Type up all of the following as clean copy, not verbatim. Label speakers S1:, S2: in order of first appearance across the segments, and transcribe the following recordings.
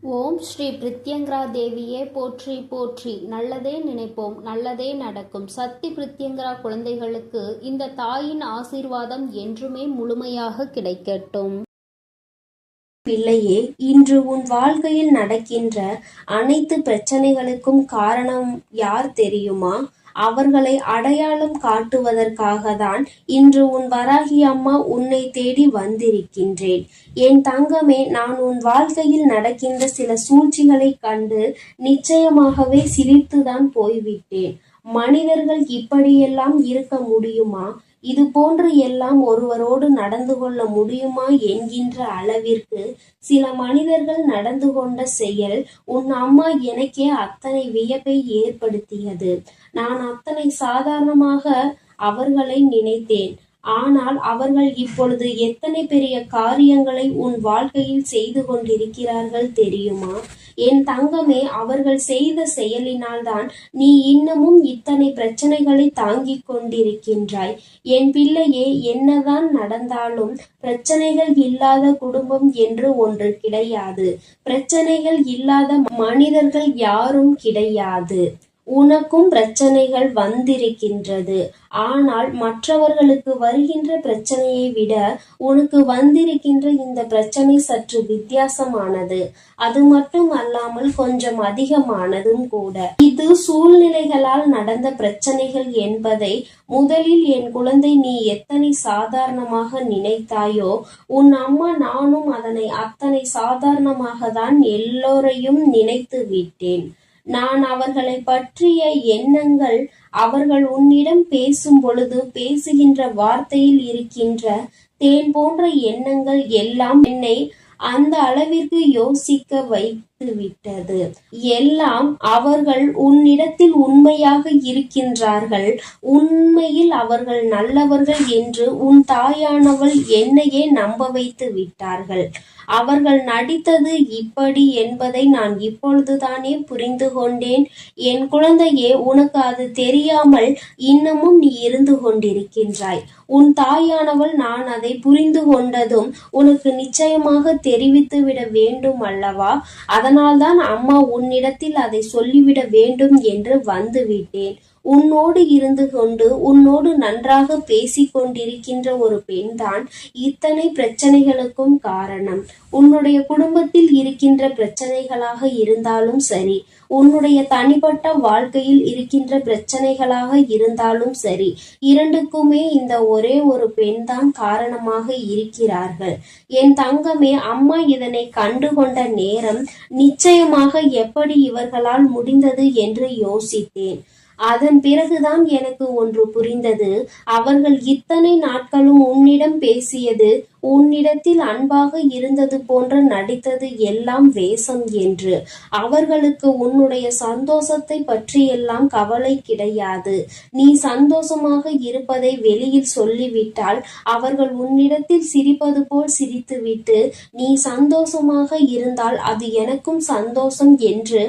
S1: ஓம் ஸ்ரீ பிரித்யங்கரா தேவியே போற்றி போற்றி. நல்லதே நினைப்போம், நல்லதே நடக்கும். சக்தி பிரித்யங்கரா குழந்தைகளுக்கு இந்த தாயின் ஆசீர்வாதம் என்றுமே முழுமையாக கிடைக்கட்டும்.
S2: பிள்ளையே, இன்று உன் வாழ்க்கையில் நடக்கின்ற அனைத்து பிரச்சனைகளுக்கும் காரணம் யார் தெரியுமா? அவர்களை அடையாளம் காட்டுவதற்காக தான் இன்று உன் வராகி அம்மா உன்னை தேடி வந்திருக்கின்றேன். என் தங்கமே, நான் உன் வாழ்க்கையில் நடக்கின்ற சில சூழ்ச்சிகளை கண்டு நிச்சயமாகவே சிரித்துதான் போய்விட்டேன். மனிதர்கள் இப்படியெல்லாம் இருக்க முடியுமா? இது போன்று எல்லாம் ஒருவரோடு நடந்து கொள்ள முடியுமா என்கின்ற அளவிற்கு சில மனிதர்கள் நடந்து கொண்ட செயல் உன் அம்மா எனக்கே அத்தனை வியப்பை ஏற்படுத்தியது. நான் அத்தனை சாதாரணமாக அவர்களை நினைத்தேன். ஆனால் அவர்கள் இப்பொழுது எத்தனை பெரிய காரியங்களை உன் வாழ்க்கையில் செய்து கொண்டிருக்கிறார்கள் தெரியுமா? என் தங்கமே, அவர்கள் செய்த செயலினால்தான் நீ இன்னமும் இத்தனை பிரச்சனைகளை தாங்கிக் கொண்டிருக்கின்றாய். என் பிள்ளையே, என்னதான் நடந்தாலும் பிரச்சனைகள் இல்லாத குடும்பம் என்று ஒன்று கிடையாது. பிரச்சனைகள் இல்லாத மனிதர்கள் யாரும் கிடையாது. உனக்கும் பிரச்சனைகள் வந்திருக்கின்றது. ஆனால் மற்றவர்களுக்கு வருகின்ற பிரச்சனையை விட உனக்கு வந்திருக்கின்ற இந்த பிரச்சனை சற்று வித்தியாசமானது. அது மட்டும் அல்லாமல் கொஞ்சம் அதிகமானதும் கூட. இது சூழ்நிலைகளால் நடந்த பிரச்சனைகள் என்பதை முதலில் என் குழந்தை நீ எத்தனை சாதாரணமாக நினைத்தாயோ, உன் அம்மா நானும் அதனை அத்தனை சாதாரணமாக தான் எல்லோரையும் நினைத்து விட்டேன். நான் அவர்களை பற்றிய எண்ணங்கள், அவர்கள் உன்னிடம் பேசும் பொழுது பேசுகின்ற வார்த்தையில் இருக்கின்ற தேன் போன்ற எண்ணங்கள் எல்லாம் என்னை அந்த அளவிற்கு யோசிக்க வைத்து விட்டது. எல்லாம் அவர்கள் உன்னிடத்தில் உண்மையாக இருக்கின்றார்கள். உண்மையில் அவர்கள் நல்லவர்கள் என்று உன் தாயானவள் என்னையே நம்ப வைத்து விட்டார்கள். அவர்கள் நடித்தது இப்படி என்பதை நான் இப்பொழுதுதானே புரிந்து கொண்டேன். என் குழந்தையே, உனக்கு அது தெரியாமல் இன்னமும் நீ இருந்து கொண்டிருக்கின்றாய். உன் தாயானவள் நான் அதை புரிந்து கொண்டதும் உனக்கு நிச்சயமாக தெரிவித்து விட வேண்டும் அல்லவா? அதனால்தான் அம்மா உன்னிடத்தில் அதை சொல்லிவிட வேண்டும் என்று வந்துவிட்டேன். உன்னோடு இருந்து கொண்டு உன்னோடு நன்றாக பேசிக் கொண்டிருக்கின்ற ஒரு பெண்தான் இத்தனை பிரச்சனைகளுக்கும் காரணம். உன்னுடைய குடும்பத்தில் இருக்கின்ற பிரச்சனைகளாக இருந்தாலும் சரி, உன்னுடைய தனிப்பட்ட வாழ்க்கையில் இருக்கின்ற பிரச்சனைகளாக இருந்தாலும் சரி, இரண்டுக்குமே இந்த ஒரே ஒரு பெண் தான் காரணமாக இருக்கிறார்கள். என் தங்கமே, அம்மா இதனை கண்டுகொண்ட நேரம் நிச்சயமாக எப்படி இவர்களால் முடிந்தது என்று யோசித்தேன். அதன் பிறகுதான் எனக்கு ஒன்று புரிந்தது. அவர்கள் இத்தனை நாட்களும் உன்னிடம் பேசியது, உன்னிடத்தில் அன்பாக இருந்தது போன்ற நடித்தது எல்லாம் வேஷம் என்று. அவர்களுக்கு உன்னுடைய சந்தோஷத்தை பற்றியெல்லாம் கவலை கிடையாது. நீ சந்தோஷமாக இருப்பதை வெளியில் சொல்லிவிட்டால் அவர்கள் உன்னிடத்தில் சிரிப்பது போல் சிரித்துவிட்டு, நீ சந்தோஷமாக இருந்தால் அது எனக்கும் சந்தோஷம் என்று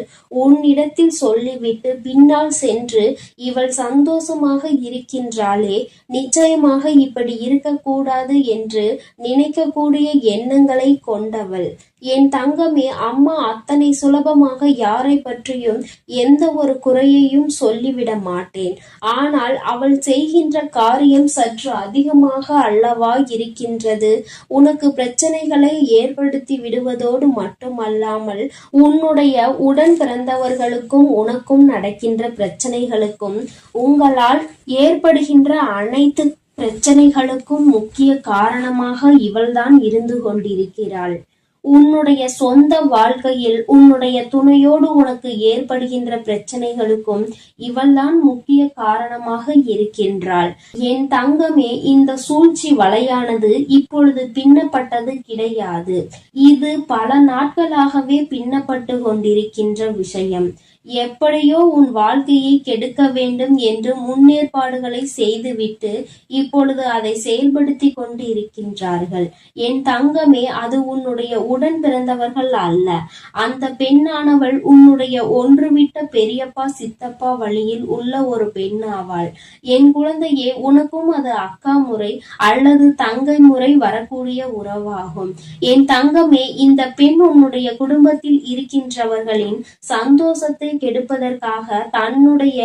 S2: உன்னிடத்தில் சொல்லிவிட்டு பின்னால் சென்று இவள் சந்தோஷமாக இருக்கின்றாளே, நிச்சயமாக இப்படி இருக்கக்கூடாது என்று நினைக்கக்கூடிய எண்ணங்களை கொண்டவள். என் தங்கமே, அம்மா அத்தனை சுலபமாக யாரை பற்றியும் எந்த ஒரு குறையையும் சொல்லிவிட மாட்டேன். ஆனால் அவள் செய்கின்ற காரியம் சற்று அதிகமாக அல்லவா இருக்கின்றது. உனக்கு பிரச்சனைகளை ஏற்படுத்தி விடுவதோடு மட்டுமல்லாமல் உன்னுடைய உடன் பிறந்தவர்களுக்கும் உனக்கும் நடக்கின்ற பிரச்சனைகளுக்கும், உங்களால் ஏற்படுகின்ற அனைத்து பிரச்சனைகளுக்கும் முக்கிய காரணமாக இவள்தான் இருந்து கொண்டிருக்கிறாள். உன்னுடைய சொந்த வாழ்க்கையில் உன்னுடைய துணையோடு உனக்கு ஏற்படுகின்ற பிரச்சனைகளுக்கும் இவள்தான் முக்கிய காரணமாக இருக்கின்றாள். என் தங்கமே, இந்த சூழ்ச்சி வலையானது இப்பொழுது பின்னப்பட்டது கிடையாது. இது பல நாட்களாகவே பின்னப்பட்டு கொண்டிருக்கின்ற விஷயம். எப்படியோ உன் வாழ்க்கையை கெடுக்க வேண்டும் என்று முன்னேற்பாடுகளை செய்துவிட்டு இப்பொழுது அதை செயல்படுத்தி கொண்டு இருக்கின்றார்கள். என் தங்கமே, அது உன்னுடைய உடன் பிறந்தவர்கள் அல்ல. அந்த பெண்ணானவள் உன்னுடைய ஒன்றுவிட்ட பெரியப்பா சித்தப்பா வழியில் உள்ள ஒரு பெண் ஆவாள். என் குழந்தையே, உனக்கும் அது அக்கா முறை அல்லது தங்கை முறை வரக்கூடிய உறவாகும். என் தங்கமே, இந்த பெண் உன்னுடைய குடும்பத்தில் இருக்கின்றவர்களின் சந்தோஷத்தை கெடுப்பதற்காக தன்னுடைய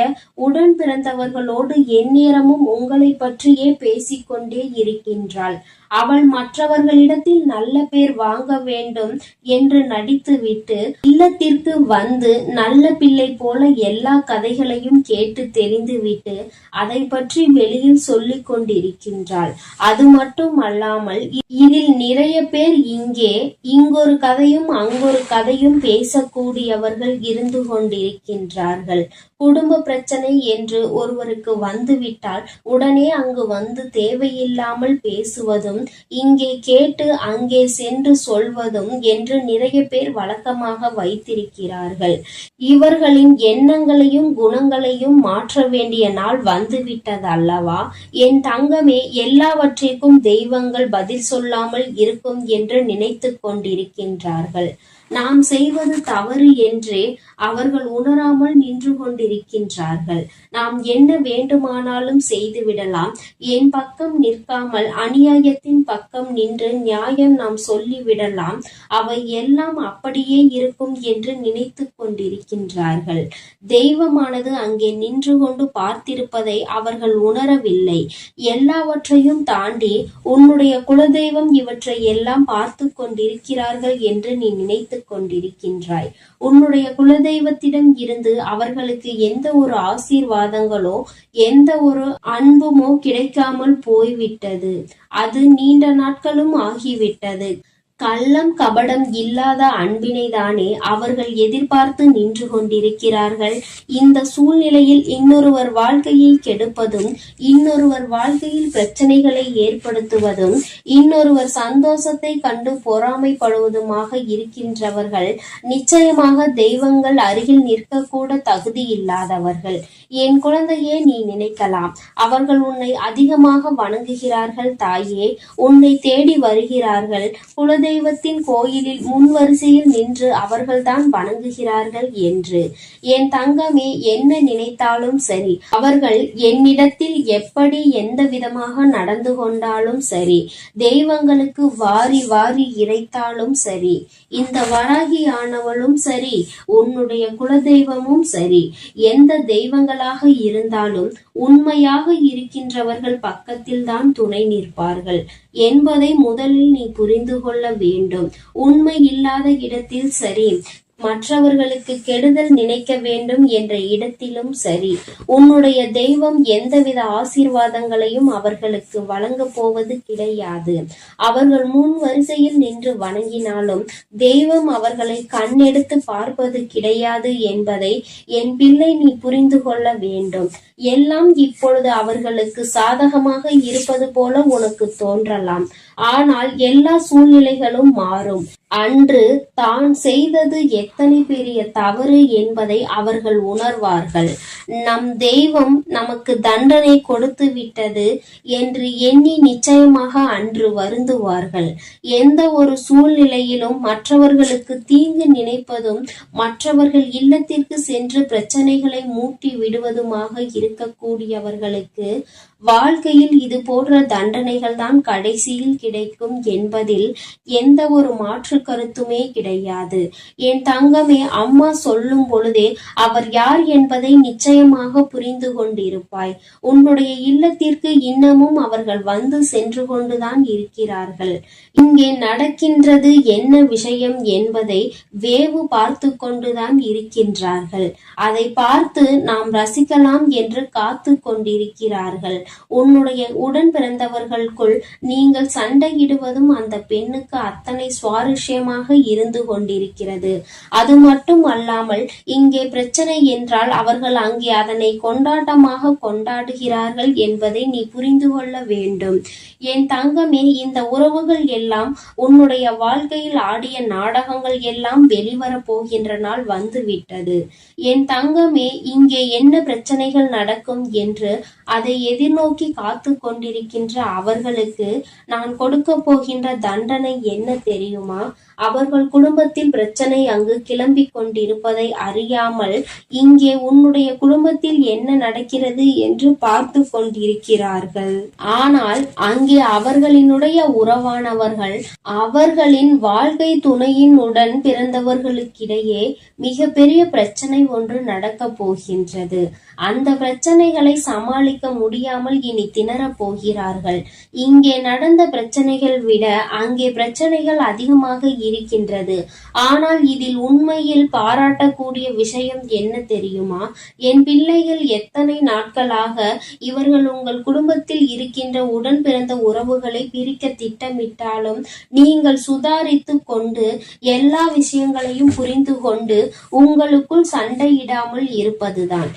S2: உடன் பிறந்தவர்களோடு எந்நேரமும் உங்களை பற்றியே பேசிக்கொண்டே இருக்கின்றாள். அவள் மற்றவர்களிடத்தில் நல்ல பேர் வாங்க வேண்டும் என்று நடித்துவிட்டு இல்லத்திற்கு வந்து நல்ல பிள்ளை போல எல்லா கதைகளையும் கேட்டு தெரிந்துவிட்டு அதை பற்றி வெளியில் சொல்லிக் கொண்டிருக்கின்றாள். அது மட்டும் அல்லாமல் இதில் நிறைய பேர் இங்கொரு கதையும் அங்கொரு கதையும் பேசக்கூடியவர்கள் இருந்து கொண்டிருக்கின்றார்கள். குடும்ப பிரச்சனை என்று ஒருவருக்கு வந்துவிட்டால் உடனே அங்கு வந்து தேவையில்லாமல் பேசுவதும் இங்கே கேட்டு அங்கே சென்று சொல்வதும் என்று நிறைய பேர் வழக்கமாக வைத்திருக்கிறார்கள். இவர்களின் எண்ணங்களையும் குணங்களையும் மாற்ற வேண்டிய நாள் வந்துவிட்டது அல்லவா? என் தங்கமே, எல்லாவற்றிற்கும் தெய்வங்கள் பதில் சொல்லாமல் இருக்கும் என்று நினைத்து கொண்டிருக்கின்றார்கள். நாம் செய்வது தவறு என்றே அவர்கள் உணராமல் நின்று கொண்டிருக்கின்றார்கள். நாம் என்ன வேண்டுமானாலும் செய்துவிடலாம். என் பக்கம் நிற்காமல் அநியாயத்தின் பக்கம் நின்று நியாயம் நாம் சொல்லிவிடலாம். அவை எல்லாம் அப்படியே இருக்கும் என்று நினைத்து கொண்டிருக்கின்றார்கள். தெய்வமானது அங்கே நின்று கொண்டு பார்த்திருப்பதை அவர்கள் உணரவில்லை. எல்லாவற்றையும் தாண்டி உன்னுடைய குலதெய்வம் இவற்றை எல்லாம் பார்த்து கொண்டிருக்கிறார்கள் என்று நீ நினைத்து கொண்டிருக்கின்றாய். உன்னுடைய குலதெய்வத்திடம் இருந்து அவர்களுக்கு எந்த ஒரு ஆசீர்வாதங்களோ எந்த ஒரு அன்புமோ கிடைக்காமல் போய்விட்டது. அது நீண்ட நாட்களும் ஆகிவிட்டது. கள்ளம் கபடம் இல்லாத அன்பினை தானே அவர்கள் எதிர்பார்த்து நின்று கொண்டிருக்கிறார்கள். இந்த சூழ்நிலையில் இன்னொருவர் வாழ்க்கையை கெடுப்பதும் இன்னொருவர் வாழ்க்கையில் பிரச்சனைகளை ஏற்படுத்துவதும் இன்னொருவர் சந்தோஷத்தை கண்டு பொறாமைப்படுவதுமாக இருக்கின்றவர்கள் நிச்சயமாக தெய்வங்கள் அருகில் நிற்கக்கூட தகுதி இல்லாதவர்கள். என் குழந்தையே, நீ நினைக்கலாம், அவர்கள் உன்னை அதிகமாக வணங்குகிறார்கள் தாயே, உன்னை தேடி வருகிறார்கள், குலதெய்வத்தின் கோயிலில் முன்வரிசையில் நின்று அவர்கள்தான் வணங்குகிறார்கள் என்று. என் தங்கமே, என்ன நினைத்தாலும் சரி, அவர்கள் என்னிடத்தில் எப்படி எந்த விதமாக நடந்து கொண்டாலும் சரி, தெய்வங்களுக்கு வாரி வாரி இறைத்தாலும் சரி, இந்த வராகி ஆனவளும் சரி, உன்னுடைய குலதெய்வமும் சரி, எந்த தெய்வங்களாக இருந்தாலும் உண்மையாக இருக்கின்றவர்கள் பக்கத்தில் தான் துணை நிற்பார்கள் என்பதை முதலில் நீ புரிந்து கொள்ள வேண்டும். உண்மை இல்லாத இடத்தில் சரி, மற்றவர்களுக்கு கெடுதல் நினைக்க வேண்டும் என்ற இடத்திலும் சரி, உன்னுடைய தெய்வம் எந்தவித ஆசீர்வாதங்களையும் அவர்களுக்கு வழங்க போவது கிடையாது. அவர்கள் முன் வரிசையில் நின்று வணங்கினாலும் தெய்வம் அவர்களை கண்ணெடுத்து பார்ப்பது கிடையாது என்பதை என் பிள்ளை நீ புரிந்து கொள்ள வேண்டும். எல்லாம் இப்பொழுது அவர்களுக்கு சாதகமாக இருப்பது போல உனக்கு தோன்றலாம். ஆனால் எல்லா சூழ்நிலைகளும் மாறும். அன்று தான் செய்தது எத்தனை பெரிய தவறு என்பதை அவர்கள் உணர்வார்கள். நம் தெய்வம் நமக்கு தண்டனை கொடுத்து விட்டது என்று எண்ணி நிச்சயமாக அன்று வருந்துவார்கள். எந்த ஒரு சூழ்நிலையிலும் மற்றவர்களுக்கு தீங்கு நினைப்பதும் மற்றவர்கள் இல்லத்திற்கு சென்று பிரச்சனைகளை மூட்டி விடுவதுமாக இருக்கக்கூடியவர்களுக்கு வாழ்க்கையில் இது போன்ற தண்டனைகள் தான் கடைசியில் கிடைக்கும் என்பதில் எந்த ஒரு மாற்று கருத்துமே கிடையாது. என் தங்கமே, அம்மா சொல்லும் பொழுதே அவர் யார் என்பதை நிச்சயமாக புரிந்து கொண்டிருப்பாய். உன்னுடைய இல்லத்திற்கு இன்னமும் அவர்கள் வந்து சென்று கொண்டுதான் இருக்கிறார்கள். இங்கே நடக்கின்றது என்ன விஷயம் என்பதை வேவு பார்த்து கொண்டுதான் இருக்கின்றார்கள். அதை பார்த்து நாம் ரசிக்கலாம் என்று காத்து கொண்டிருக்கிறார்கள். உன்னுடைய உடன் பிறந்தவர்களுக்குள் நீங்கள் சண்டையிடுவதும் அந்த பெண்ணுக்கு அத்தனை சுவாரஸ்யமாக இருந்து கொண்டிருக்கிறது. அது மட்டும் அல்லாமல் இங்கே பிரச்சனை என்றால் அவர்கள் அங்கே அதனை கொண்டாட்டமாக கொண்டாடுகிறார்கள் என்பதை நீ புரிந்து கொள்ள வேண்டும். என் தங்கமே, இந்த உறவுகள் எல்லாம் உன்னுடைய வாழ்க்கையில் ஆடிய நாடகங்கள் எல்லாம் வெளிவரப் போகின்ற நாள் வந்துவிட்டது. என் தங்கமே, இங்கே என்ன பிரச்சனைகள் நடக்கும் என்று அதை எதிர்நோக்கி காத்து கொண்டிருக்கின்ற அவர்களுக்கு நான் கொடுக்க போகின்ற தண்டனை என்ன தெரியுமா? அவர்கள் குடும்பத்தில் பிரச்சனை அங்கு கிளம்பி கொண்டிருப்பதை அறியாமல் இங்கே உன்னுடைய குடும்பத்தில் என்ன நடக்கிறது என்று பார்த்து கொண்டிருக்கிறார்கள். ஆனால் அங்கே அவர்களினுடைய உறவானவர்கள் அவர்களின் வாழ்க்கை துணையின் உடன் பிறந்தவர்களுக்கிடையே மிகப்பெரிய பிரச்சனை ஒன்று நடக்க போகின்றது. அந்த பிரச்சனைகளை சமாளிக்க முடியாமல் இனி திணறப் போகிறார்கள். இங்கே நடந்த பிரச்சனைகள் விட அங்கே பிரச்சனைகள் அதிகமாக இருக்கின்றது. ஆனால் இதில் உண்மையில் பாராட்டக்கூடிய விஷயம் என்ன தெரியுமா? என் பிள்ளைகள் எத்தனை நாட்களாக இவர்கள் உங்கள் குடும்பத்தில் இருக்கின்ற உடன் பிறந்த உறவுகளை பிரிக்க திட்டமிட்டாலும் நீங்கள் சுதாரித்து கொண்டு எல்லா விஷயங்களையும் புரிந்து கொண்டு உங்களுக்குள் சண்டையிடாமல் இருப்பதுதான்.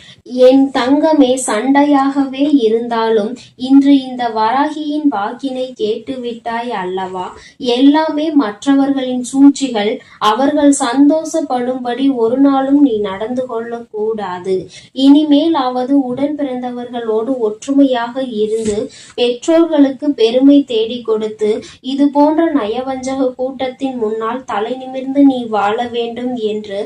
S2: என் தங்கமே, சண்டையாகவே இருந்தாலும் இன்று இந்த வராகியின் வாக்கினை கேட்டுவிட்டாய் அல்லவா? எல்லாமே மற்றவர்களின் சூழ்ச்சிகள். அவர்கள் சந்தோஷப்படும்படி ஒரு நாளும் நீ நடந்து கொள்ளக்கூடாது. இனிமேலாவது உடன் பிறந்தவர்களோடு ஒற்றுமையாக இருந்து பெற்றோர்களுக்கு பெருமை தேடி கொடுத்து இது போன்ற நயவஞ்சக கூட்டத்தின் முன்னால் தலை நிமிர்ந்து நீ வாழ வேண்டும் என்று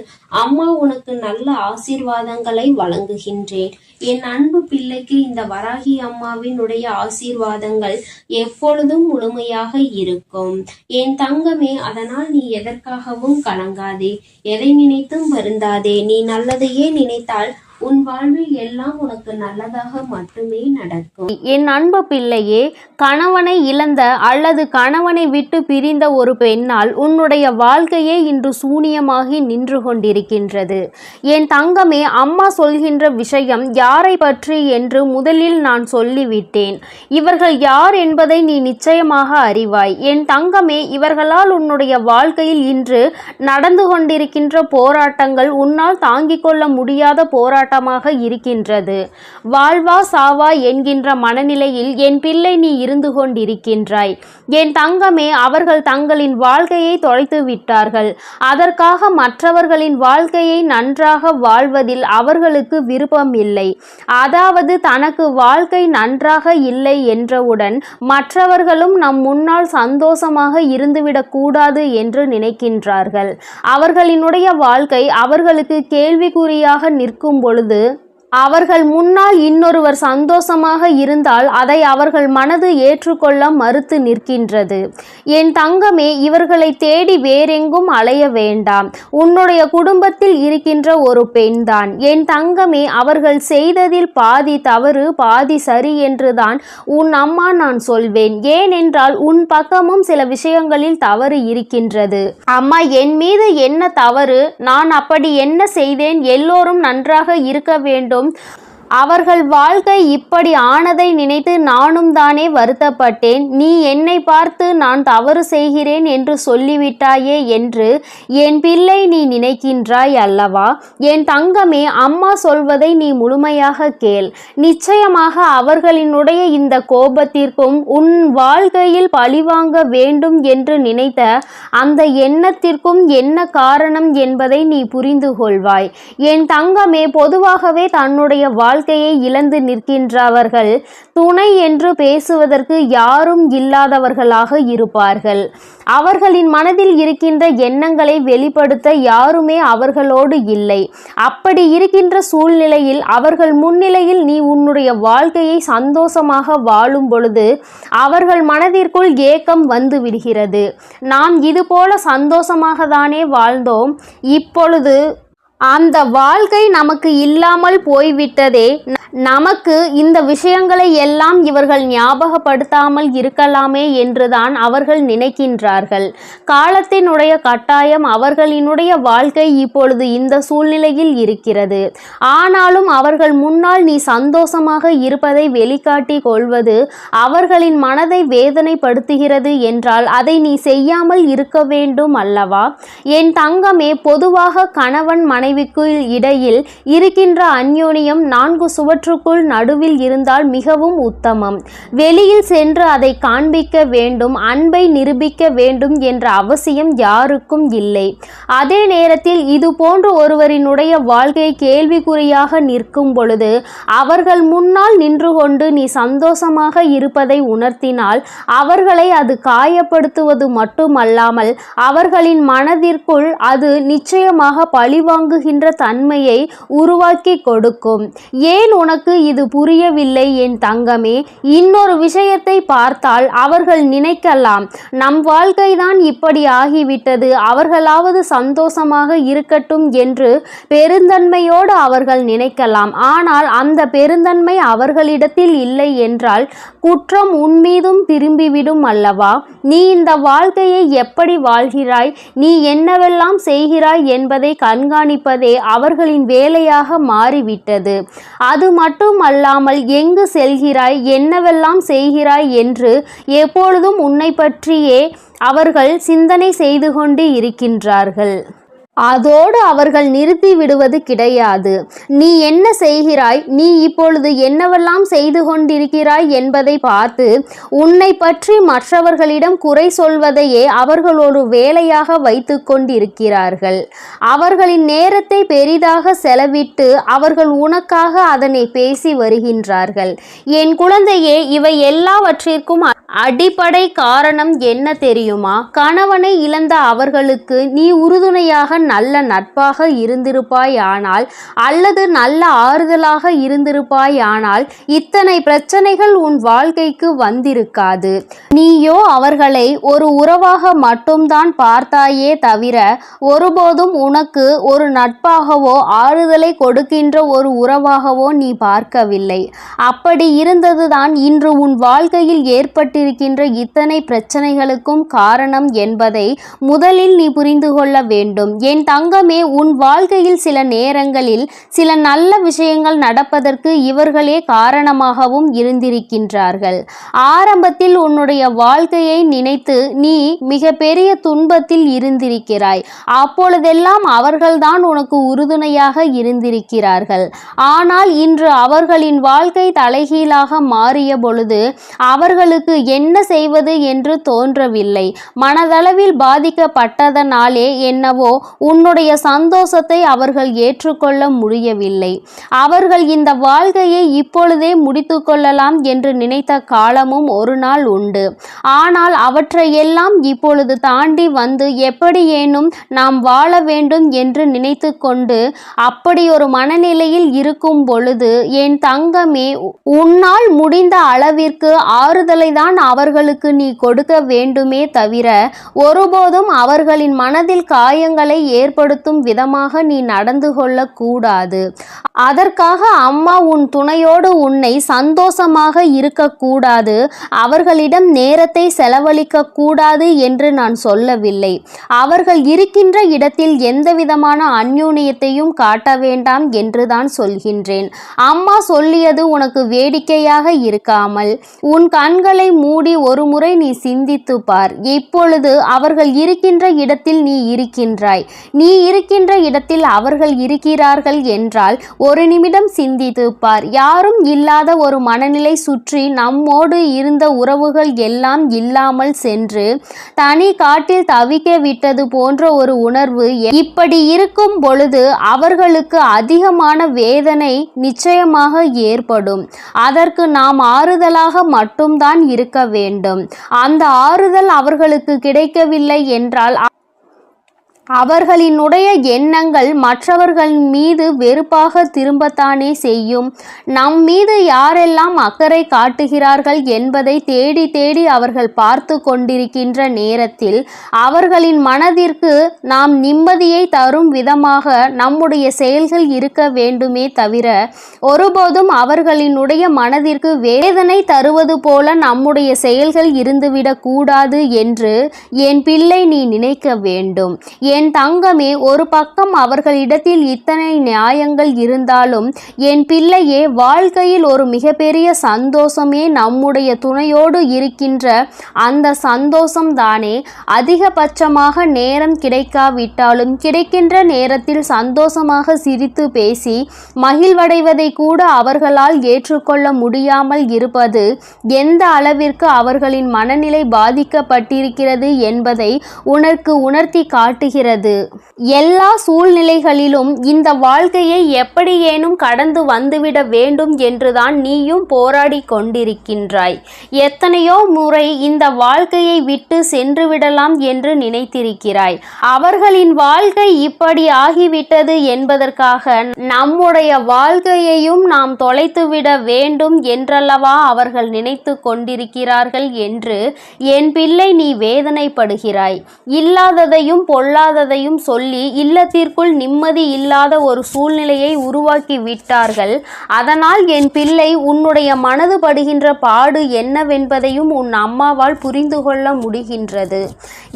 S2: அம்மா உனக்கு நல்ல ஆசீர்வாதங்களை வழங்குகின்றேன். என் அன்பு பிள்ளைக்கு இந்த வராகி அம்மாவினுடைய ஆசீர்வாதங்கள் எப்பொழுதும் முழுமையாக இருக்கும். என் தங்கமே, அதனால் நீ எதற்காகவும் கலங்காதே, எதை நினைத்தும் வருந்தாதே. நீ நல்லதையே நினைத்தால் உன் வாழ்வில் எல்லாம் உனக்கு நல்லதாக மட்டுமே நடக்கும்.
S1: என் அன்பு பிள்ளையே, கணவனை இழந்த அல்லது கணவனை விட்டு பிரிந்த ஒரு பெண்ணால் உன்னுடைய வாழ்க்கையே இன்று சூனியமாகி நின்று கொண்டிருக்கின்றது. என் தங்கமே, அம்மா சொல்கின்ற விஷயம் யாரை பற்றி என்று முதலில் நான் சொல்லிவிட்டேன். இவர்கள் யார் என்பதை நீ நிச்சயமாக அறிவாய். என் தங்கமே, இவர்களால் உன்னுடைய வாழ்க்கையில் இன்று நடந்து கொண்டிருக்கின்ற போராட்டங்கள் உன்னால் தாங்கிக் கொள்ள முடியாத போராட்டமாக இருக்கின்றது. வாழ்வா சாவா என்கின்ற மனநிலையில் என் பிள்ளை நீ இருந்து கொண்டிருக்கின்றாய். என் தங்கமே, அவர்கள் தங்களின் வாழ்க்கையை தொலைத்து விட்டார்கள். அதற்காக மற்றவர்களின் வாழ்க்கையை நன்றாக வாழ்வதில் அவர்களுக்கு விருப்பம் இல்லை. அதாவது தனக்கு வாழ்க்கை நன்றாக இல்லை என்றவுடன் மற்றவர்களும் நம் முன்னால் சந்தோஷமாக இருந்துவிடக் கூடாது என்று நினைக்கின்றார்கள். அவர்களினுடைய வாழ்க்கை அவர்களுக்கு கேள்விக்குறியாக நிற்கும் பொழுது அவர்கள் முன்னால் இன்னொருவர் சந்தோஷமாக இருந்தால் அதை அவர்கள் மனது ஏற்றுக்கொள்ள மறுத்து நிற்கின்றது. என் தங்கமே, இவர்களை தேடி வேறெங்கும் அலைய வேண்டாம். உன்னுடைய குடும்பத்தில் இருக்கின்ற ஒரு பெண்தான். என் தங்கமே, அவர்கள் செய்ததில் பாதி தவறு பாதி சரி என்றுதான் உன் அம்மா நான் சொல்வேன். ஏனென்றால் உன் பக்கமும் சில விஷயங்களில் தவறு இருக்கின்றது. அம்மா, என் மீது என்ன தவறு? நான் அப்படி என்ன செய்தேன்? எல்லோரும் நன்றாக இருக்க வேண்டும். அவர்கள் வாழ்க்கை இப்படி ஆனதை நினைத்து நானும் தானே வருத்தப்பட்டேன். நீ என்னை பார்த்து நான் தவறு செய்கிறேன் என்று சொல்லிவிட்டாயே என்று என் பிள்ளை நீ நினைக்கின்றாய் அல்லவா? என் தங்கமே, அம்மா சொல்வதை நீ முழுமையாக கேள். நிச்சயமாக அவர்களினுடைய இந்த கோபத்திற்கும் உன் வாழ்க்கையில் பழிவாங்க வேண்டும் என்று நினைத்த அந்த எண்ணத்திற்கும் என்ன காரணம் என்பதை நீ புரிந்து கொள்வாய். என் தங்கமே, பொதுவாகவே தன்னுடைய வாழ்க்கையை இழந்து நிற்கின்றவர்கள் துணை என்று பேசுவதற்கு யாரும் இல்லாதவர்களாக இருப்பார்கள். அவர்களின் மனதில் இருக்கின்ற எண்ணங்களை வெளிப்படுத்த யாருமே அவர்களோடு இல்லை. அப்படி இருக்கின்ற சூழ்நிலையில் அவர்கள் முன்னிலையில் நீ உன்னுடைய வாழ்க்கையை சந்தோஷமாக வாழும் பொழுது அவர்கள் மனதிற்குள் ஏக்கம் வந்து விடுகிறது. நாம் இதுபோல சந்தோஷமாக தானே வாழ்ந்தோம், இப்பொழுது அந்த வாழ்க்கை நமக்கு இல்லாமல் போய்விட்டதே. நமக்கு இந்த விஷயங்களை எல்லாம் இவர்கள் ஞாபகப்படுத்தாமல் இருக்கலாமே என்றுதான் அவர்கள் நினைக்கின்றார்கள். காலத்தினுடைய கட்டாயம் அவர்களினுடைய வாழ்க்கை இப்பொழுது இந்த சூழ்நிலையில் இருக்கிறது. ஆனாலும் அவர்கள் முன்னால் நீ சந்தோஷமாக இருப்பதை வெளிக்காட்டி கொள்வது அவர்களின் மனதை வேதனைப்படுத்துகிறது என்றால் அதை நீ செய்யாமல் இருக்க வேண்டும் அல்லவா? என் தங்கமே, பொதுவாக கணவன் மனைவிக்கு இடையில் இருக்கின்ற அந்யோன்யம் 4 சுவற்றுக்குள் நடுவில் இருந்தால் மிகவும் உத்தமம். வெளியில் சென்று அதை காண்பிக்க வேண்டும், அன்பை நிரூபிக்க வேண்டும் என்ற அவசியம் யாருக்கும் இல்லை. அதே நேரத்தில் இது போன்ற ஒருவரினுடைய வாழ்க்கை கேள்விக்குறியாக நிற்கும் பொழுது அவர்கள் முன்னால் நின்று கொண்டு நீ சந்தோஷமாக இருப்பதை உணர்த்தினால் அவர்களை அது காயப்படுத்துவது மட்டுமல்லாமல் அவர்களின் மனதிற்குள் அது நிச்சயமாக பழிவாங்குகின்ற தன்மையை உருவாக்கி கொடுக்கும். ஏன் உனக்கு இது புரியவில்லை என் தங்கமே? இன்னொரு விஷயத்தை பார்த்தால் அவர்கள் நினைக்கலாம், நம் வாழ்க்கைதான் இப்படி ஆகிவிட்டது, அவர்களாவது சந்தோஷமாக இருக்கட்டும் என்று பெருந்தன்மையோடு அவர்கள் நினைக்கலாம். ஆனால் அந்த பெருந்தன்மை அவர்களிடத்தில் இல்லை என்றால் குற்றம் உன்மீதும் திரும்பிவிடும் அல்லவா? நீ இந்த வாழ்க்கையை எப்படி வாழ்கிறாய், நீ என்னவெல்லாம் செய்கிறாய் என்பதை கண்காணிப்பதே அவர்களின் வேலையாக மாறிவிட்டது. அது மட்டுமல்லாமல் எங்கு செல்கிறாய், என்னவெல்லாம் செய்கிறாய் என்று எப்பொழுதும் உன்னை பற்றியே அவர்கள் சிந்தனை செய்து கொண்டு இருக்கின்றார்கள். அதோடு அவர்கள் நிறுத்தி விடுவது கிடையாது. நீ என்ன செய்கிறாய், நீ இப்பொழுது என்னவெல்லாம் செய்து கொண்டிருக்கிறாய் என்பதை பார்த்து உன்னை பற்றி மற்றவர்களிடம் குறை சொல்வதையே அவர்கள் ஒரு வேலையாக வைத்து கொண்டிருக்கிறார்கள். அவர்களின் நேரத்தை பெரிதாக செலவிட்டு அவர்கள் உனக்காக அதனை பேசி வருகின்றார்கள். என் குழந்தையே, இவை எல்லாவற்றிற்கும் அடிப்படை காரணம் என்ன தெரியுமா? கணவனை இழந்த அவர்களுக்கு நீ உறுதுணையாக நல்ல நட்பாக இருந்திருப்பாயானால் அல்லது நல்ல ஆறுதலாக இருந்திருப்பாயானால் இத்தனை பிரச்சனைகள் உன் வாழ்க்கைக்கு வந்திருக்காது. நீயோ அவர்களை ஒரு உறவாக மட்டும்தான் பார்த்தாயே தவிர ஒருபோதும் உனக்கு ஒரு நட்பாகவோ ஆறுதலை கொடுக்கின்ற ஒரு உறவாகவோ நீ பார்க்கவில்லை. அப்படி இருந்ததுதான் இன்று உன் வாழ்க்கையில் ஏற்பட்டிருக்கின்ற இத்தனை பிரச்சனைகளுக்கும் காரணம் என்பதை முதலில் நீ புரிந்து கொள்ள வேண்டும். என் தங்கமே, உன் வாழ்க்கையில் சில நேரங்களில் சில நல்ல விஷயங்கள் நடப்பதற்கு இவர்களே காரணமாகவும் இருந்திருக்கின்றார்கள். ஆரம்பத்தில் உன்னுடைய வாழ்க்கையை நினைத்து நீ மிக பெரிய துன்பத்தில் இருந்திருக்கிறாய். அப்பொழுதெல்லாம் அவர்கள்தான் உனக்கு உறுதுணையாக இருந்திருக்கிறார்கள். ஆனால் இன்று அவர்களின் வாழ்க்கை தலைகீழாக மாறிய பொழுது அவர்களுக்கு என்ன செய்வது என்று தோன்றவில்லை. மனதளவில் பாதிக்கப்பட்டதனாலே என்னவோ உன்னுடைய சந்தோஷத்தை அவர்கள் ஏற்றுக்கொள்ள முடியவில்லை. அவர்கள் இந்த வாழ்க்கையை இப்பொழுதே முடித்து கொள்ளலாம் என்று நினைத்த காலமும் ஒரு நாள் உண்டு. ஆனால் அவற்றையெல்லாம் இப்பொழுது தாண்டி வந்து எப்படியேனும் நாம் வாழ வேண்டும் என்று நினைத்து கொண்டு அப்படி ஒரு மனநிலையில் இருக்கும் பொழுது என் தங்கமே, உன்னால் முடிந்த அளவிற்கு ஆறுதலை தான் அவர்களுக்கு நீ கொடுக்க வேண்டுமே தவிர ஒருபோதும் அவர்களின் மனதில் காயங்களை ஏற்படுத்தும் விதமாக நீ நடந்து கொள்ளக்கூடாது. அதற்காக அம்மா உன் துணையோடு உன்னை சந்தோஷமாக இருக்கக்கூடாது, அவர்களிடம் நேரத்தை செலவழிக்க கூடாது என்று நான் சொல்லவில்லை. அவர்கள் இருக்கின்ற இடத்தில் எந்தவிதமான அந்யோன்யத்தையும் காட்ட வேண்டாம் என்று தான் சொல்கின்றேன். அம்மா சொல்லியது உனக்கு வேடிக்கையாக இருக்காமல் உன் கண்களை மூடி ஒரு முறை நீ சிந்தித்து பார். இப்பொழுது அவர்கள் இருக்கின்ற இடத்தில் நீ இருக்கின்றாய். நீ இருக்கின்ற இடத்தில் அவர்கள் இருக்கிறார்கள் என்றால் ஒரு நிமிடம் சிந்தித்து பார். யாரும் இல்லாத ஒரு மனநிலை சுற்றி நம்மோடு இருந்த உறவுகள் எல்லாம் இல்லாமல் சென்று தனி காட்டில் தவிக்க விட்டது போன்ற ஒரு உணர்வு இப்படி இருக்கும் பொழுது அவர்களுக்கு அதிகமான வேதனை நிச்சயமாக ஏற்படும். அதற்கு நாம் ஆறுதலாக மட்டும்தான் இருக்க வேண்டும். அந்த ஆறுதல் அவர்களுக்கு கிடைக்கவில்லை என்றால் அவர்களினுடைய எண்ணங்கள் மற்றவர்களின் மீது வெறுப்பாக திரும்பத்தானே செய்யும். நம் மீது யாரெல்லாம் அக்கறை காட்டுகிறார்கள் என்பதை தேடி தேடி அவர்கள் பார்த்து கொண்டிருக்கின்ற நேரத்தில் அவர்களின் மனதிற்கு நாம் நிம்மதியை தரும் விதமாக நம்முடைய செயல்கள் இருக்க வேண்டுமே தவிர ஒருபோதும் அவர்களினுடைய மனதிற்கு வேதனை தருவது போல நம்முடைய செயல்கள் இருந்துவிடக் கூடாது என்று என் பிள்ளை நீ நினைக்க வேண்டும். என் தங்கமே, ஒரு பக்கம் அவர்களிடத்தில் இத்தனை நியாயங்கள் இருந்தாலும் என் பிள்ளையே, வாழ்க்கையில் ஒரு மிகப்பெரிய சந்தோஷமே நம்முடைய துணையோடு இருக்கின்ற அந்த சந்தோஷம்தானே. அதிகபட்சமாக நேரம் கிடைக்காவிட்டாலும் கிடைக்கின்ற நேரத்தில் சந்தோஷமாக சிரித்து பேசி மகிழ்வடைவதை கூட அவர்களால் ஏற்றுக்கொள்ள முடியாமல் இருப்பது எந்த அளவிற்கு அவர்களின் மனநிலை பாதிக்கப்பட்டிருக்கிறது என்பதை உனக்கு உணர்த்தி காட்டுகிறது. எல்லா சூழ்நிலைகளிலும் இந்த வாழ்க்கையை எப்படியேனும் கடந்து வந்துவிட வேண்டும் என்றுதான் நீயும் போராடி கொண்டிருக்கின்றாய். எத்தனையோ முறை இந்த வாழ்க்கையை விட்டு சென்று விடலாம் என்று நினைத்திருக்கிறாய். அவர்களின் வாழ்க்கை இப்படி ஆகிவிட்டது என்பதற்காக நம்முடைய வாழ்க்கையையும் நாம் தொலைத்துவிட வேண்டும் என்றல்லவா அவர்கள் நினைத்து கொண்டிருக்கிறார்கள் என்று என் பிள்ளை நீ வேதனைப்படுகிறாய். இல்லாததையும் பொல்லாததையும் சொல்லி இல்லத்திற்குள் நிம்மதி இல்லாத ஒரு சூழ்நிலையை உருவாக்கி விட்டார்கள். அதனால் என் பிள்ளை, உன்னுடைய மனது படுகின்ற பாடு என்னவென்பதையும் உன் அம்மாவால் புரிந்து கொள்ள முடிகின்றது.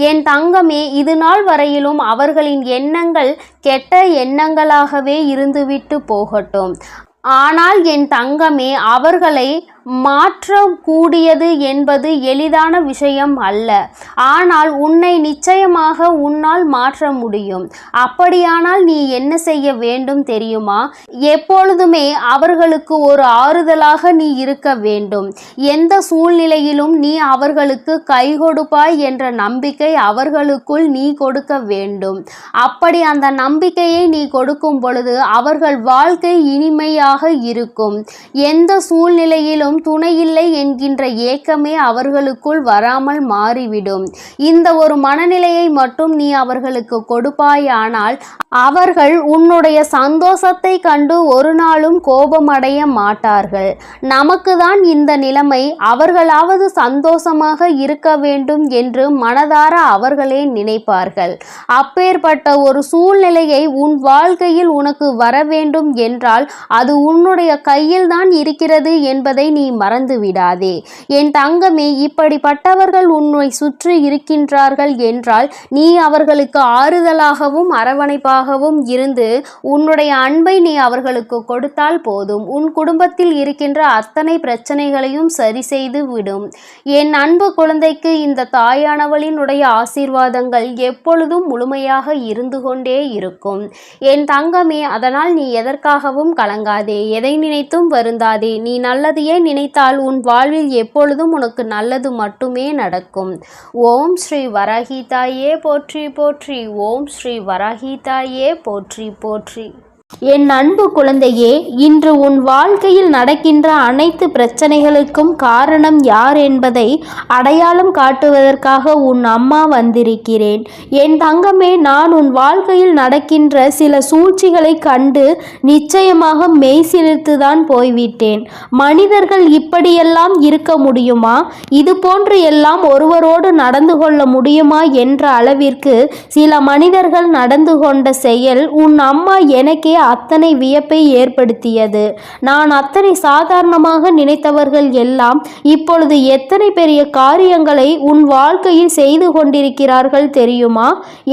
S1: என் தங்கமே, இது நாள் வரையிலும் அவர்களின் எண்ணங்கள் கெட்ட எண்ணங்களாகவே இருந்துவிட்டு போகட்டும். ஆனால் என் தங்கமே, அவர்களை மாற்றக்கூடியது என்பது எளிதான விஷயம் அல்ல. ஆனால் உன்னை நிச்சயமாக உன்னால் மாற்ற முடியும். அப்படியானால் நீ என்ன செய்ய வேண்டும் தெரியுமா? எப்பொழுதுமே அவர்களுக்கு ஒரு ஆறுதலாக நீ இருக்க வேண்டும். எந்த சூழ்நிலையிலும் நீ அவர்களுக்கு கை கொடுப்பாய் என்ற நம்பிக்கை அவர்களுக்குள் நீ கொடுக்க வேண்டும். அப்படி அந்த நம்பிக்கையை நீ கொடுக்கும் பொழுது அவர்கள் வாழ்க்கை இனிமையாக இருக்கும். எந்த சூழ்நிலையிலும் துணையில்லை என்கின்ற ஏக்கமே அவர்களுக்குள் வராமல் மாறிவிடும். இந்த ஒரு மனநிலையை மட்டும் நீ அவர்களுக்கு கொடுப்பாயானால் அவர்கள் உன்னுடைய சந்தோஷத்தை கண்டு ஒரு நாளும் கோபமடைய மாட்டார்கள். நமக்கு தான் இந்த நிலைமை, அவர்களாவது சந்தோஷமாக இருக்க வேண்டும் என்று மனதார அவர்களே நினைப்பார்கள். அப்பேற்பட்ட ஒரு சூழ்நிலையை உன் வாழ்க்கையில் உனக்கு வர வேண்டும் என்றால் அது உன்னுடைய கையில் தான் இருக்கிறது என்பதை நீ மறந்து விடாதே. என் தங்கமே, இப்படிப்பட்டவர்கள் உன்னை சுற்றி இருக்கின்றார்கள் என்றால் நீ அவர்களுக்கு ஆறுதலாகவும் அரவணைப்பாகவும் இருந்து உன்னுடைய அன்பை நீ அவர்களுக்கு கொடுத்தால் போதும். உன் குடும்பத்தில் இருக்கின்ற அத்தனை பிரச்சனைகளையும் சரி செய்து விடும். என் அன்பு குழந்தைக்கு இந்த தாயானவளினுடைய ஆசீர்வாதங்கள் எப்பொழுதும் முழுமையாக இருந்து கொண்டே இருக்கும். என் தங்கமே, அதனால் நீ எதற்காகவும் கலங்காதே, எதை நினைத்தும் வருந்தாதே. நீ நல்லதையே நினைத்தால் உன் வாழ்வில் எப்பொழுதும் உனக்கு நல்லது மட்டுமே நடக்கும். ஓம் ஸ்ரீ வராகி தாயே போற்றி போற்றி. ஓம் ஸ்ரீ வராகி தாயே போற்றி போற்றி. என் அன்பு குழந்தையே, இன்று உன் வாழ்க்கையில் நடக்கின்ற அனைத்து பிரச்சனைகளுக்கும் காரணம் யார் என்பதை அடையாளம் காட்டுவதற்காக உன் அம்மா வந்திருக்கிறேன். என் தங்கமே, நான் உன் வாழ்க்கையில் நடக்கின்ற சில சூழ்ச்சிகளை கண்டு நிச்சயமாக மெய்சிலிர்த்துதான் போய்விட்டேன். மனிதர்கள் இப்படியெல்லாம் இருக்க முடியுமா? இது போன்று எல்லாம் ஒருவரோடு நடந்து கொள்ள முடியுமா என்ற அளவிற்கு சில மனிதர்கள் நடந்து கொண்ட செயல் உன் அம்மா எனக்கே அத்தனை வியப்பை ஏற்படுத்தியது. நான் அத்தனை சாதாரணமாக நினைத்தவர்கள் எல்லாம் இப்பொழுது எத்தனை பெரிய காரியங்களை உன் வாழ்க்கையில் செய்து கொண்டிருக்கிறார்கள் தெரியுமா?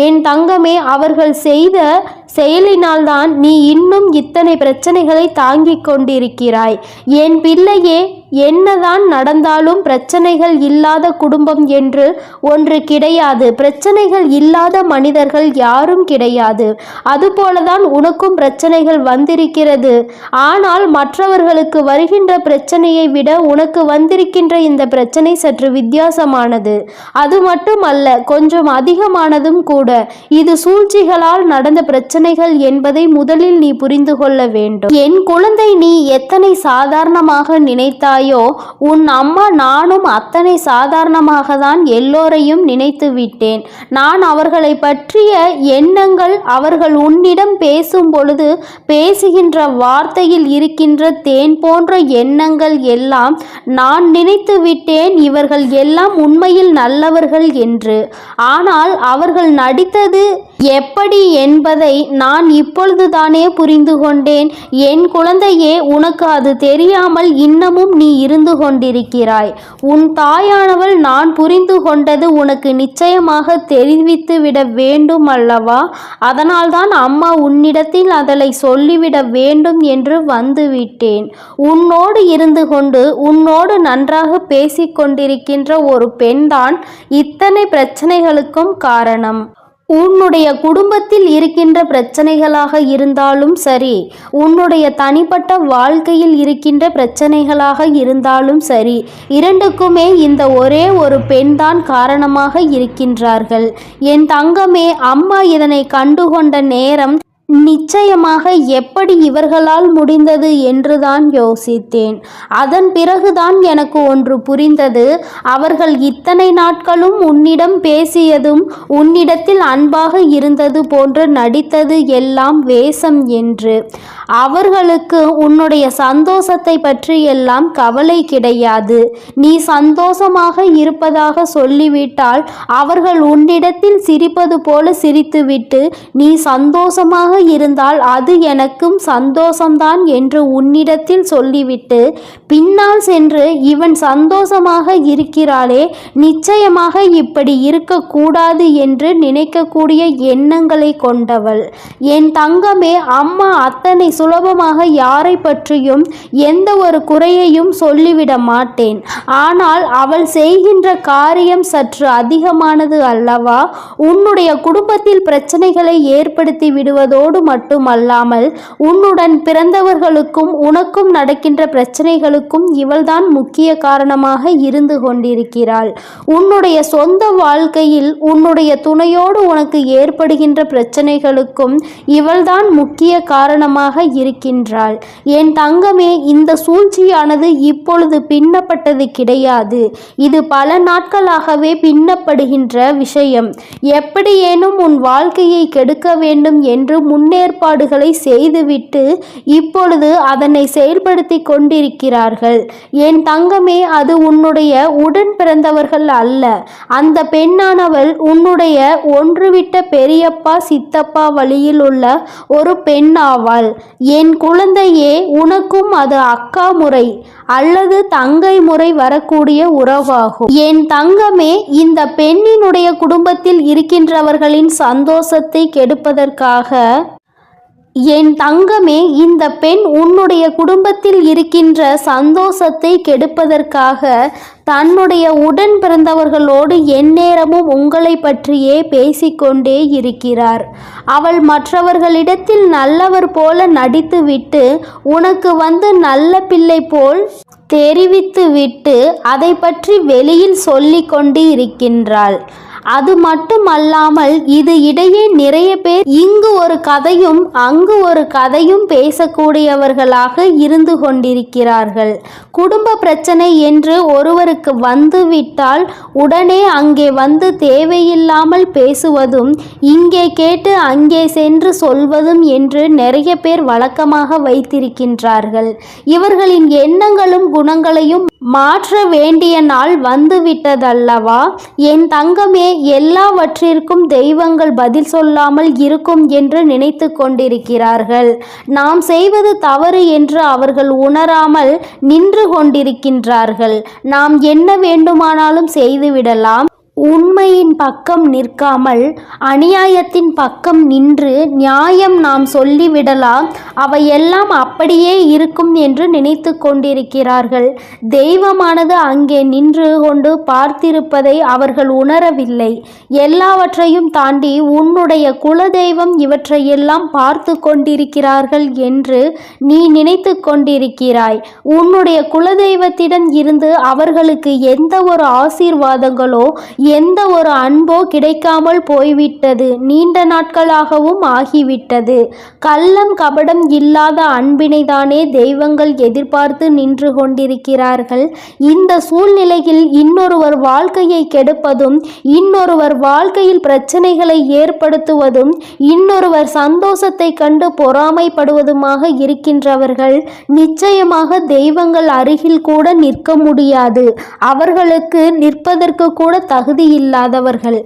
S1: என் தங்கமே, அவர்கள் செய்த செயலினால்தான் நீ இன்னும் இத்தனை பிரச்சனைகளை தாங்கிக் கொண்டிருக்கிறாய். என் பிள்ளையே, என்னதான் நடந்தாலும் பிரச்சனைகள் இல்லாத குடும்பம் என்று ஒன்று கிடையாது. பிரச்சனைகள் இல்லாத மனிதர்கள் யாரும் கிடையாது. அதுபோலதான் உனக்கும் பிரச்சனைகள் வந்திருக்கிறது. ஆனால் மற்றவர்களுக்கு வருகின்ற பிரச்சனையை விட உனக்கு வந்திருக்கின்ற இந்த பிரச்சனை சற்று வித்தியாசமானது. அது மட்டுமல்ல, கொஞ்சம் அதிகமானதும் கூட. இது சூழ்ச்சிகளால் நடந்த பிரச்சனை பிரச்சனைகள் என்பதை முதலில் நீ புரிந்து கொள்ள வேண்டும். என் குழந்தை, நீ எத்தனை சாதாரணமாக நினைத்தாயோ உன் அம்மா நானும் அத்தனை சாதாரணமாக தான் எல்லோரையும் நினைத்து விட்டேன். நான் அவர்களை பற்றிய எண்ணங்கள், அவர்கள் உன்னிடம் பேசும் பொழுது பேசுகின்ற வார்த்தையில் இருக்கின்ற தேன் போன்ற எண்ணங்கள் எல்லாம் நான் நினைத்து விட்டேன் இவர்கள் எல்லாம் உண்மையில் நல்லவர்கள் என்று. ஆனால் அவர்கள் நடித்தது எப்படி என்பதை நான் இப்பொழுதுதானே புரிந்து கொண்டேன். என் குழந்தையே, உனக்கு அது தெரியாமல் இன்னமும் நீ இருந்து கொண்டிருக்கிறாய். உன் தாயானவள் நான் புரிந்து கொண்டது உனக்கு நிச்சயமாக தெரிவித்து விட வேண்டும் அல்லவா? அதனால்தான் அம்மா உன்னிடத்தில் அதனை சொல்லிவிட வேண்டும் என்று வந்துவிட்டேன். உன்னோடு இருந்து கொண்டு உன்னோடு நன்றாக பேசிக்கொண்டிருக்கின்ற ஒரு பெண்தான் இத்தனை பிரச்சனைகளுக்கும் காரணம். உன்னுடைய குடும்பத்தில் இருக்கின்ற பிரச்சனைகளாக இருந்தாலும் சரி, உன்னுடைய தனிப்பட்ட வாழ்க்கையில் இருக்கின்ற பிரச்சனைகளாக இருந்தாலும் சரி, இரண்டுக்குமே இந்த ஒரே ஒரு பெண்தான் காரணமாக இருக்கின்றார்கள். என் தங்கமே, அம்மா இதனை கண்டுகொண்ட நேரம் நிச்சயமாக எப்படி இவர்களால் முடிந்தது என்றுதான் யோசித்தேன். அதன் பிறகுதான் எனக்கு ஒன்று புரிந்தது. அவர்கள் இத்தனை நாட்களும் உன்னிடம் பேசியதும் உன்னிடத்தில் அன்பாக இருந்தது போன்று நடித்தது எல்லாம் வேஷம் என்று. அவர்களுக்கு உன்னுடைய சந்தோஷத்தை பற்றி எல்லாம் கவலை கிடையாது. நீ சந்தோஷமாக இருப்பதாக சொல்லிவிட்டால் அவர்கள் உன்னிடத்தில் சிரிப்பது போல சிரித்துவிட்டு, நீ சந்தோஷமாக இருந்தால் அது எனக்கும் சந்தோஷம்தான் என்று உன்னிடத்தில் சொல்லிவிட்டு, பின்னால் சென்று இவன் சந்தோஷமாக இருக்கிறாளே, நிச்சயமாக இப்படி இருக்கக்கூடாது என்று நினைக்கக்கூடிய எண்ணங்களை கொண்டவள். என் தங்கமே, அம்மா அத்தனை சுலபமாக யாரை பற்றியும் எந்த ஒரு குறையையும் சொல்லிவிட மாட்டேன். ஆனால் அவள் செய்கின்ற காரியம் சற்று அதிகமானது அல்லவா? உன்னுடைய குடும்பத்தில் பிரச்சனைகளை ஏற்படுத்தி விடுவதோடு மட்டுமல்லாமல் உன்னுடன் பிறந்தவர்களுக்கும் உனக்கும் நடக்கின்ற பிரச்சனைகளுக்கும் இவள்தான் முக்கிய காரணமாக இருந்து கொண்டிருக்கிறாள். உன்னுடைய சொந்த வாழ்க்கையில் உன்னுடைய துணையோடு உனக்கு ஏற்படுகின்ற பிரச்சனைகளுக்கும் இவள்தான் முக்கிய காரணமாக இருக்கின்றாள். என் தங்கமே, இந்த சூழ்ச்சியானது இப்பொழுது பின்னப்பட்டது கிடையாது. இது பல நாட்களாகவே பின்னப்படுகின்ற விஷயம். எப்படியேனும் உன் வாழ்க்கையை கெடுக்க வேண்டும் என்று முன்னேற்பாடுகளை செய்துவிட்டு இப்பொழுது அதனை செயல்படுத்தி கொண்டிருக்கிறார்கள். என் தங்கமே, அது உன்னுடைய உடன் பிறந்தவர்கள் அல்ல. அந்த பெண்ணானவள் உன்னுடைய ஒன்றுவிட்ட பெரியப்பா சித்தப்பா வழியில் உள்ள ஒரு பெண்ணாவாள். என் குழந்தையே, உனக்கும் அது அக்கா முறை அல்லது தங்கை முறை வரக்கூடிய உறவாகும். என் தங்கமே, இந்த பெண்ணினுடைய குடும்பத்தில் இருக்கின்றவர்களின் சந்தோஷத்தை கெடுப்பதற்காக என் தங்கமே, இந்த பெண் உன்னுடைய குடும்பத்தில் இருக்கின்ற சந்தோஷத்தை கெடுப்பதற்காக தன்னுடைய உடன் பிறந்தவர்களோடு எந்நேரமும் உங்களை பற்றியே பேசிக்கொண்டே இருக்கிறார். அவள் மற்றவர்களிடத்தில் நல்லவர் போல நடித்துவிட்டு உனக்கு வந்து நல்ல பிள்ளை போல் தெரிவித்துவிட்டு அதை பற்றி வெளியில் சொல்லிக் கொண்டு இருக்கின்றாள். அது மட்டுமல்லாமல் இது இடையே நிறைய பேர் இங்கு ஒரு கதையும் அங்கு ஒரு கதையும் பேசக்கூடியவர்களாக இருந்து கொண்டிருக்கிறார்கள். குடும்ப பிரச்சனை என்று ஒருவருக்கு வந்துவிட்டால் உடனே அங்கே வந்து தேவையில்லாமல் பேசுவதும் இங்கே கேட்டு அங்கே சென்று சொல்வதும் என்று நிறைய பேர் வழக்கமாக வைத்திருக்கின்றார்கள். இவர்களின் எண்ணங்களும் குணங்களையும் மாற்ற வேண்டிய நாள் வந்துவிட்டதல்லவா? என் தங்கமே, எல்லாவற்றிற்கும் தெய்வங்கள் பதில் சொல்லாமல் இருக்கும் என்று நினைத்து கொண்டிருக்கிறார்கள். நாம் செய்வது தவறு என்று அவர்கள் உணராமல் நின்று கொண்டிருக்கின்றார்கள். நாம் என்ன வேண்டுமானாலும் செய்துவிடலாம். உண்மையின் பக்கம் நிற்காமல் அநியாயத்தின் பக்கம் நின்று நியாயம் நாம் சொல்லிவிடலாம். அவையெல்லாம் அப்படியே இருக்கும் என்று நினைத்து கொண்டிருக்கிறார்கள். தெய்வமானது அங்கே நின்று கொண்டு பார்த்திருப்பதை அவர்கள் உணரவில்லை. எல்லாவற்றையும் தாண்டி உன்னுடைய குலதெய்வம் இவற்றையெல்லாம் பார்த்து கொண்டிருக்கிறார்கள் என்று நீ நினைத்து கொண்டிருக்கிறாய். உன்னுடைய குலதெய்வத்திடம் இருந்து அவர்களுக்கு எந்த ஒரு ஆசீர்வாதங்களோ எந்த ஒரு அன்போ கிடைக்காமல் போய்விட்டது. நீண்ட நாட்களாகவும் ஆகிவிட்டது. கள்ளம் கபடம் இல்லாத அன்பினைதானே தெய்வங்கள் எதிர்பார்த்து நின்று கொண்டிருக்கிறார்கள். இந்த சூழ்நிலையில் இன்னொருவர் வாழ்க்கையை கெடுப்பதும், இன்னொருவர் வாழ்க்கையில் பிரச்சனைகளை ஏற்படுத்துவதும், இன்னொருவர் சந்தோஷத்தை கண்டு பொறாமைப்படுவதுமாக இருக்கின்றவர்கள் நிச்சயமாக தெய்வங்கள் அருகில் கூட நிற்க முடியாது. அவர்களுக்கு நிற்பதற்கு கூட தகுதி இல்லாதவர்கள்.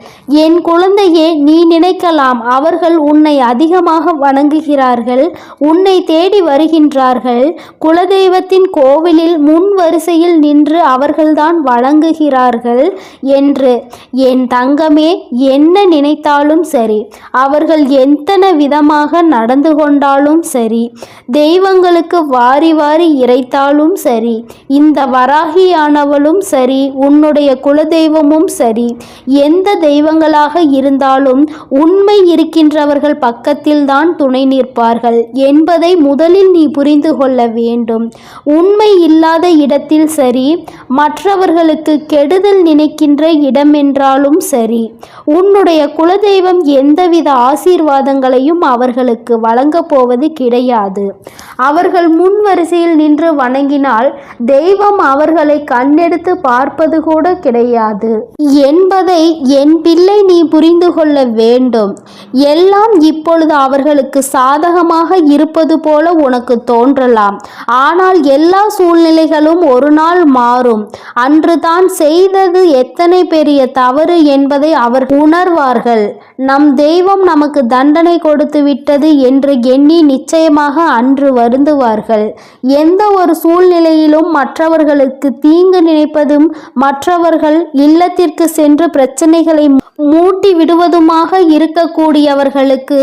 S1: என் குழந்தையே, நீ நினைக்கலாம் அவர்கள் உன்னை அதிகமாக வணங்குகிறார்கள், உன்னை தேடி வருகின்றார்கள், குலதெய்வத்தின் கோவிலில் முன் வரிசையில் நின்று அவர்கள்தான் வணங்குகிறார்கள் என்று. என் தங்கமே, என்ன நினைத்தாலும் சரி, அவர்கள் எத்தனை விதமாக நடந்து கொண்டாலும் சரி, தெய்வங்களுக்கு வாரி வாரி இறைத்தாலும் சரி, இந்த வராகியானவளும் சரி, உன்னுடைய குலதெய்வமும் சரி, எந்த தெய்வங்களாக இருந்தாலும் உண்மை இருக்கின்றவர்கள் பக்கத்தில் தான் துணை நிற்பார்கள் என்பதை முதலில் நீ புரிந்து கொள்ள வேண்டும். உண்மை இல்லாத இடத்தில் சரி, மற்றவர்களுக்கு கெடுதல் நினைக்கின்ற இடமென்றாலும் சரி, உன்னுடைய குலதெய்வம் எந்தவித ஆசீர்வாதங்களையும் அவர்களுக்கு வழங்கப் போவது கிடையாது. அவர்கள் முன் வரிசையில் நின்று வணங்கினால் தெய்வம் அவர்களை கண்ணெடுத்து பார்ப்பது கூட கிடையாது என்பதை என் பிள்ளை நீ புரிந்து கொள்ள வேண்டும். எல்லாம் இப்பொழுது அவர்களுக்கு சாதகமாக இருப்பது போல உனக்கு தோன்றலாம். ஆனால் எல்லா சூழ்நிலைகளும் ஒரு நாள் மாறும். அன்று தான் செய்தது எத்தனை பெரிய தவறு என்பதை அவர் உணர்வார்கள். நம் தெய்வம் நமக்கு தண்டனை கொடுத்து விட்டது என்று எண்ணி நிச்சயமாக அன்று வருந்துவார்கள். எந்த ஒரு சூழ்நிலையிலும் மற்றவர்களுக்கு தீங்கு நினைப்பதும், மற்றவர்கள் இல்லத்திற்கு சென்று பிரச்சனைகளை மூட்டி விடுவதுமாக இருக்கக்கூடியவர்களுக்கு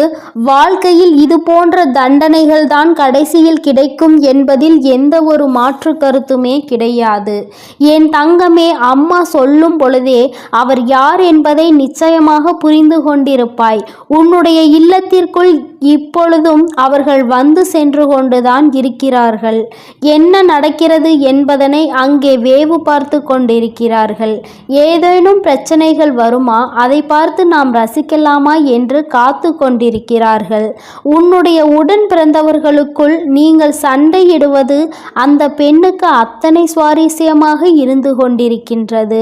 S1: வாழ்க்கையில் இது போன்ற தண்டனைகள் தான் கடைசியில் கிடைக்கும் என்பதில் எந்த ஒரு மாற்று கருத்துமே கிடையாது. என் தங்கமே, அம்மா சொல்லும் பொழுதே அவர் யார் என்பதை நிச்சயமாக புரிந்து கொண்டிருப்பாய். உன்னுடைய இல்லத்திற்குள் இப்பொழுதும் அவர்கள் வந்து சென்று கொண்டுதான் இருக்கிறார்கள். என்ன நடக்கிறது என்பதனை அங்கே வேவு பார்த்து கொண்டிருக்கிறார்கள். ஏதேனும் பிரச்சனைகள் வருமா, அதை பார்த்து நாம் ரசிக்கலாமா என்று காத்து கொண்டிருக்கிறார்கள். உன்னுடைய உடன் பிறந்தவர்களுக்குள் நீங்கள் சண்டையிடுவது அந்த பெண்ணுக்கு அத்தனை சுவாரஸ்யமாக இருந்து கொண்டிருக்கின்றது.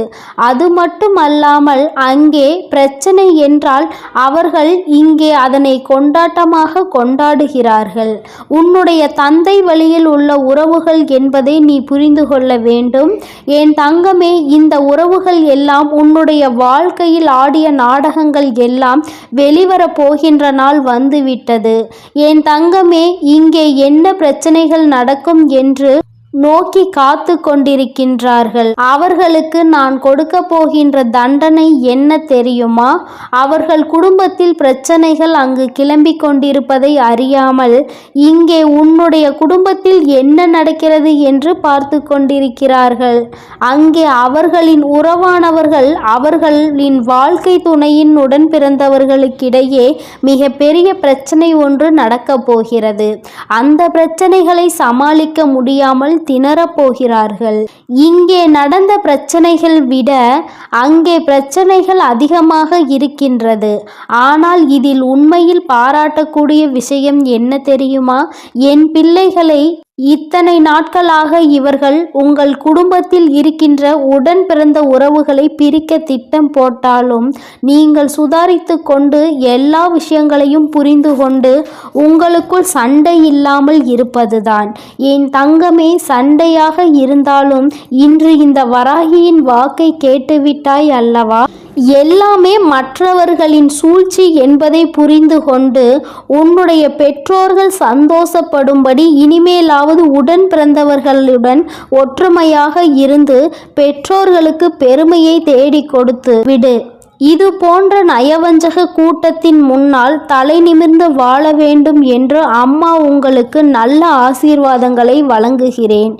S1: அது மட்டுமல்லாமல் அங்கே பிரச்சனை என்றால் அவர்கள் இங்கே அதனை கொண்டாட்டமாக கொண்டாடுகிறார்கள். உன்னுடைய தந்தை வழியில் உள்ள உறவுகள் என்பதை நீ புரிந்து கொள்ள வேண்டும். என் தங்கமே, இந்த உறவுகள் எல்லாம் உன்னுடைய வாழ்க்கையில் ஆடிய நாடகங்கள் எல்லாம் வெளிவர போகின்ற நாள் வந்துவிட்டது. என் தங்கமே, இங்கே என்ன பிரச்சனைகள் நடக்கும் என்று நோக்கி காத்து கொண்டிருக்கின்றார்கள். அவர்களுக்கு நான் கொடுக்க போகின்ற தண்டனை என்ன தெரியுமா? அவர்கள் குடும்பத்தில் பிரச்சனைகள் அங்கு கிளம்பி கொண்டிருப்பதை அறியாமல் இங்கே உன்னுடைய குடும்பத்தில் என்ன நடக்கிறது என்று பார்த்து கொண்டிருக்கிறார்கள். அங்கே அவர்களின் உறவானவர்கள் அவர்களின் வாழ்க்கை துணையின் உடன் பிறந்தவர்களுக்கிடையே மிக பெரிய பிரச்சனை ஒன்று நடக்கப் போகிறது. அந்த பிரச்சனைகளை சமாளிக்க முடியாமல் திணறப்போகிறார்கள். இங்கே நடந்த பிரச்சனைகள் விட அங்கே பிரச்சனைகள் அதிகமாக இருக்கின்றது. ஆனால் இதில் உண்மையில் பாராட்டக்கூடிய விஷயம் என்ன தெரியுமா? என் பிள்ளைகளை இத்தனை நாட்களாக இவர்கள் உங்கள் குடும்பத்தில் இருக்கின்ற உடன் பிறந்த உறவுகளை பிரிக்க திட்டம் போட்டாலும் நீங்கள் சுதாரித்து கொண்டு எல்லா விஷயங்களையும் புரிந்து கொண்டு உங்களுக்குள் சண்டை இல்லாமல் இருப்பதுதான். என் தங்கமே, சண்டையாக இருந்தாலும் இன்று இந்த வராகியின் வாக்கை கேட்டுவிட்டாய் அல்லவா? எல்லாமே மற்றவர்களின் சூழ்ச்சி என்பதை புரிந்து கொண்டு உன்னுடைய பெற்றோர்கள் சந்தோஷப்படும்படி இனிமேலாவது உடன் பிறந்தவர்களுடன் ஒற்றுமையாக இருந்து பெற்றோர்களுக்கு பெருமையை தேடி கொடுத்து விடு. இது போன்ற நயவஞ்சக கூட்டத்தின் முன்னால் தலை நிமிர்ந்து வாழ வேண்டும் என்று அம்மா உங்களுக்கு நல்ல ஆசீர்வாதங்களை வழங்குகிறேன்.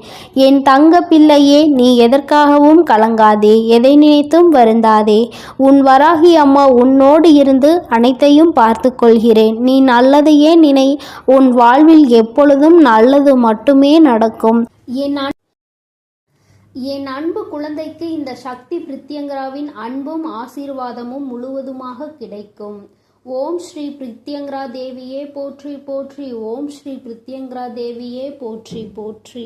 S1: என் தங்க பிள்ளையே, நீ எதற்காகவும் கலங்காதே, எதை நினைத்தும் வருந்தாதே. உன் வராகி அம்மா உன்னோடு இருந்து அனைத்தையும் பார்த்து கொள்கிறேன். நீ நல்லதையே நினை. உன் வாழ்வில் எப்பொழுதும் நல்லது மட்டுமே நடக்கும். என் அன்பு குழந்தைக்கு இந்த சக்தி பிரித்யங்கராவின் அன்பும் ஆசீர்வாதமும் முழுவதுமாக கிடைக்கும். ஓம் ஸ்ரீ பிரித்யங்கரா தேவியே போற்றி போற்றி. ஓம் ஸ்ரீ பிரித்யங்கரா தேவியே போற்றி போற்றி.